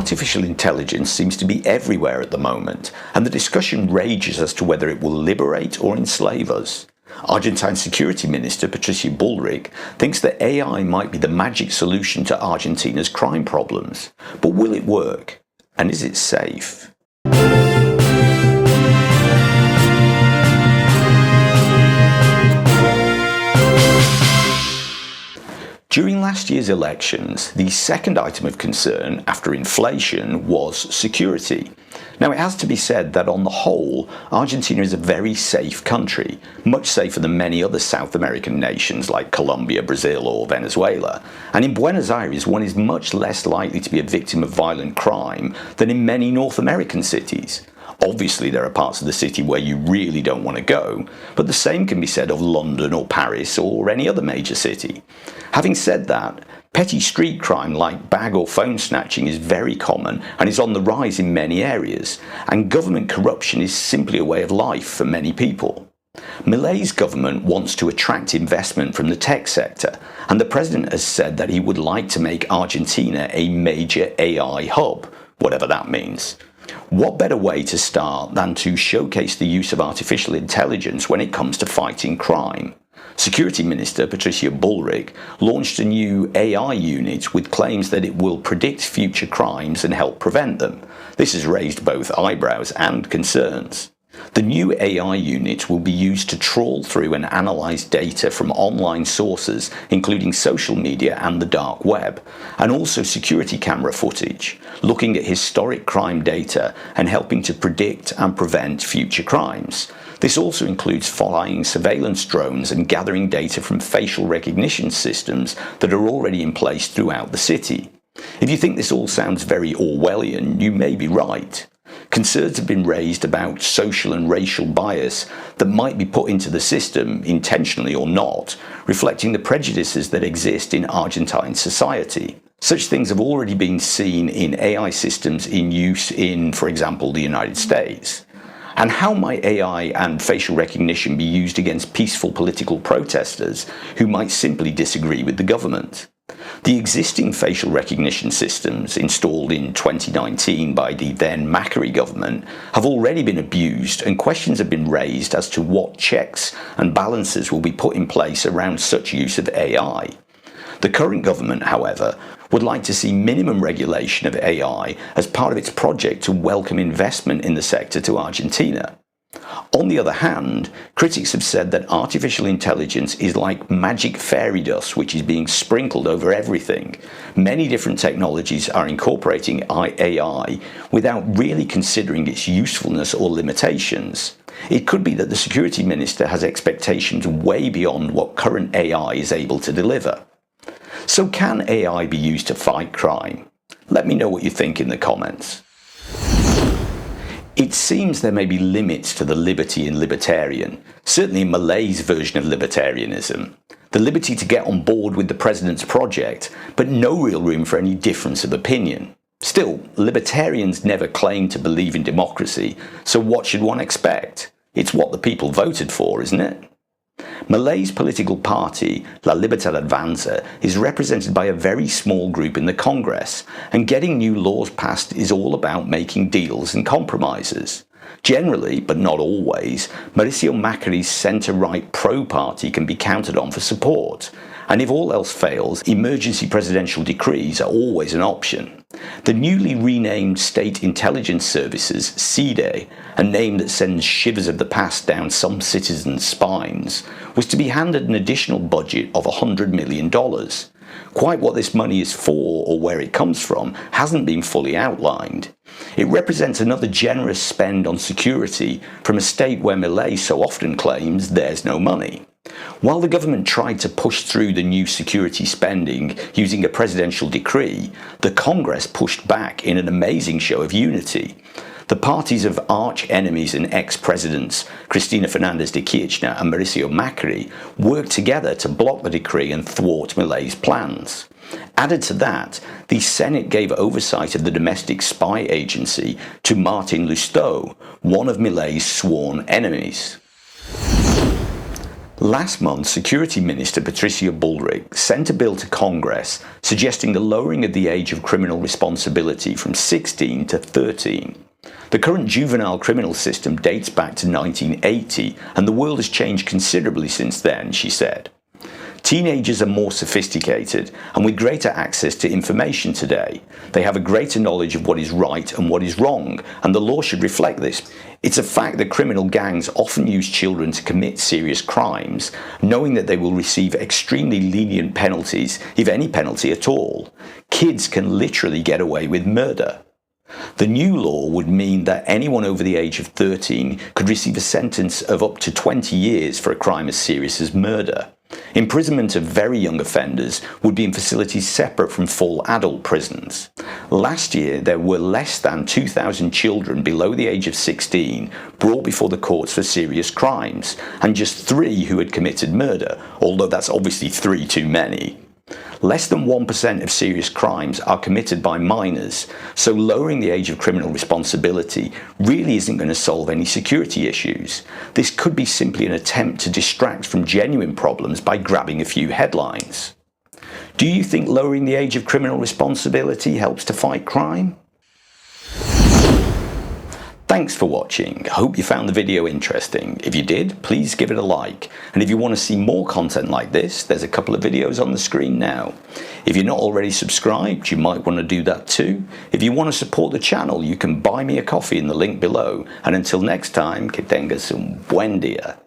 Artificial intelligence seems to be everywhere at the moment, and the discussion rages as to whether it will liberate or enslave us. Argentine Security Minister Patricia Bullrich thinks that AI might be the magic solution to Argentina's crime problems. But will it work? And is it safe? During last year's elections, the second item of concern after inflation was security. Now, it has to be said that on the whole, Argentina is a very safe country, much safer than many other South American nations like Colombia, Brazil or Venezuela. And in Buenos Aires, one is much less likely to be a victim of violent crime than in many North American cities. Obviously, there are parts of the city where you really don't want to go, but the same can be said of London or Paris or any other major city. Having said that, petty street crime like bag or phone snatching is very common and is on the rise in many areas, and government corruption is simply a way of life for many people. Milei's government wants to attract investment from the tech sector, and the president has said that he would like to make Argentina a major AI hub, whatever that means. What better way to start than to showcase the use of artificial intelligence when it comes to fighting crime? Security Minister Patricia Bullrich launched a new AI unit with claims that it will predict future crimes and help prevent them. This has raised both eyebrows and concerns. The new AI unit will be used to trawl through and analyse data from online sources, including social media and the dark web, and also security camera footage, looking at historic crime data and helping to predict and prevent future crimes. This also includes flying surveillance drones and gathering data from facial recognition systems that are already in place throughout the city. If you think this all sounds very Orwellian, you may be right. Concerns have been raised about social and racial bias that might be put into the system, intentionally or not, reflecting the prejudices that exist in Argentine society. Such things have already been seen in AI systems in use in, for example, the United States. And how might AI and facial recognition be used against peaceful political protesters who might simply disagree with the government? The existing facial recognition systems installed in 2019 by the then Macri government have already been abused, and questions have been raised as to what checks and balances will be put in place around such use of AI. The current government, however, would like to see minimum regulation of AI as part of its project to welcome investment in the sector to Argentina. On the other hand, critics have said that artificial intelligence is like magic fairy dust which is being sprinkled over everything. Many different technologies are incorporating AI without really considering its usefulness or limitations. It could be that the security minister has expectations way beyond what current AI is able to deliver. So can AI be used to fight crime? Let me know what you think in the comments. It seems there may be limits to the liberty in libertarian, certainly in Milei's version of libertarianism. The liberty to get on board with the president's project, but no real room for any difference of opinion. Still, libertarians never claim to believe in democracy, so what should one expect? It's what the people voted for, isn't it? Milei's political party, La Libertad Avanza, is represented by a very small group in the Congress, and getting new laws passed is all about making deals and compromises. Generally, but not always, Mauricio Macri's centre-right pro-party can be counted on for support, and if all else fails, emergency presidential decrees are always an option. The newly renamed State Intelligence Services, SIDE, a name that sends shivers of the past down some citizens' spines, was to be handed an additional budget of $100 million. Quite what this money is for or where it comes from hasn't been fully outlined. It represents another generous spend on security from a state where Milei so often claims there's no money. While the government tried to push through the new security spending using a presidential decree, the Congress pushed back in an amazing show of unity. The parties of arch-enemies and ex-presidents Cristina Fernández de Kirchner and Mauricio Macri worked together to block the decree and thwart Milei's plans. Added to that, the Senate gave oversight of the domestic spy agency to Martin Lustó, one of Milei's sworn enemies. Last month, Security Minister Patricia Bullrich sent a bill to Congress suggesting the lowering of the age of criminal responsibility from 16 to 13. The current juvenile criminal system dates back to 1980, and the world has changed considerably since then, she said. Teenagers are more sophisticated and with greater access to information today. They have a greater knowledge of what is right and what is wrong, and the law should reflect this. It's a fact that criminal gangs often use children to commit serious crimes, knowing that they will receive extremely lenient penalties, if any penalty at all. Kids can literally get away with murder. The new law would mean that anyone over the age of 13 could receive a sentence of up to 20 years for a crime as serious as murder. Imprisonment of very young offenders would be in facilities separate from full adult prisons. Last year, there were less than 2,000 children below the age of 16 brought before the courts for serious crimes, and just 3 who had committed murder, although that's obviously 3 too many. Less than 1% of serious crimes are committed by minors, so lowering the age of criminal responsibility really isn't going to solve any security issues. This could be simply an attempt to distract from genuine problems by grabbing a few headlines. Do you think lowering the age of criminal responsibility helps to fight crime? Thanks for watching. I hope you found the video interesting. If you did, please give it a like. And if you want to see more content like this, there's a couple of videos on the screen now. If you're not already subscribed, you might want to do that too. If you want to support the channel, you can buy me a coffee in the link below. And until next time, que tengas un buen día.